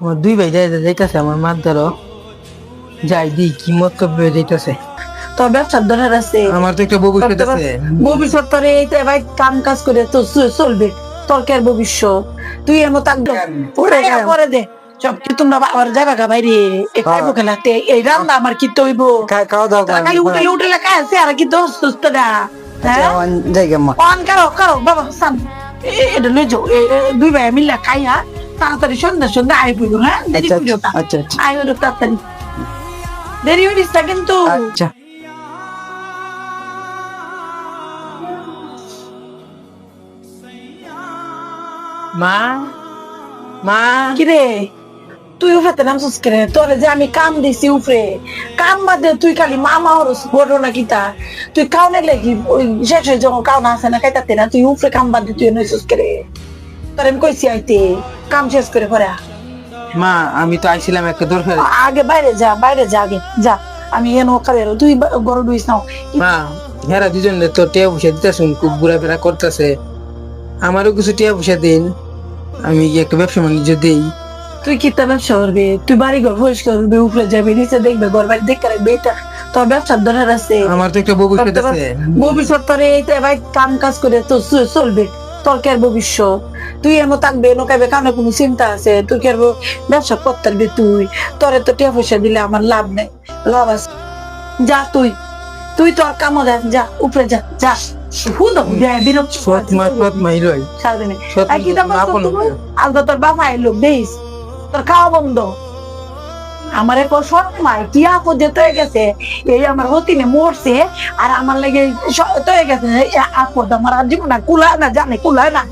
আমার দুই ভাই যাইতেছে আমার মার ধরো যাই দি কি মতলব যাইতেছে। তোর ব্যবসার দরকার আছে, আমার তো একটা ভবিষ্যৎ আছে। ভবিষ্যৎ তোর এই তো ভাই কাম কাজ করে তো চলবে, তোর কে আর ভবিষ্যৎ? তুই এর মতো একদম পরে দে সব কি তোমরা বাবার যাবা গা বাইরে খাইবো খেলাতে এই রান্না আমার কি তৈব খাওয়া দাওয়া খালি উঠলে উঠলে খাই আছে আর কি দোষ সুস্থ না হ্যাঁ জায়গা মা অন কারো কারো বাবা সান এটা লই যাও দুই ভাই মিল্লা খাইয়া তাড়াতাড়ি সন্ধ্যা সন্ধ্যা আয় পড়বো হ্যাঁ দেরি আচ্ছা করিও না আচ্ছা আচ্ছা আয় হলো তাড়াতাড়ি দেরি হইস না কিন্তু আচ্ছা। মা মা কিরে তুই উফাতে নামছিস কেন? তোরে যে আমি কাম দিছি উপরে কাম বাদে তুই খালি মামা হরস বড় না কিতা তুই কাউনে লেগি ওই শেষ হয়ে যখন কাউনা আছে না খাইতাতে না তুই উপরে কাম বাদে তুই নইছিস করে তোর আমি কইছি আইতে কাম শেষ করে পরে মা আমি তো আইছিলাম একটা দরকার। আগে বাইরে যা আগে যা আমি এনো করে তুই গরু ডুইস নাও মা হেরা দুজন তো টিয়া পয়সা দিতেছুন খুব ঘোরাফেরা করতেছে, আমারও কিছু টিয়া পয়সা দিন, আমি একটা ব্যবসা বাণিজ্য দিই। তুই কি তা ব্যবসা করবি? তুই বাড়ি ঘর পরিষ্কার করবি উপরে যাবি নিচে দেখবে ঘর বাড়ি দেখে রাখবি এটা তোর ব্যবসার দরকার আছে। আমার তো একটা ভবিষ্যৎ আছে। ভবিষ্যৎ তোর এই তো ভাই কাম কাজ করে তো চলবে, তোর কে আর ভবিষ্যৎ? তুই এমন থাকবে নোকাবে কারণে কোনো চিন্তা আছে? তুই কি আর ব্যবসা করতে পারবি? তোরে তো টিয়া পয়সা দিলে আমার লাভ নেই, লাভ আছে যা তুই তোর কামো দেখ যা উপরে যা যা বিরক্ত সৎ মাই রই সারাদিনে সৎ আর কি মা আপন আলদা তোর বাবা এলো বেশ তোর খাওয়া বন্ধ আমার এক সময় কি আপদ যেতে হয়ে গেছে এই আমার হতিনে মরছে আর আমার লাগে তো হয়ে গেছে আপদ আমার আর জীবন কুলায় না জানে কুলায় না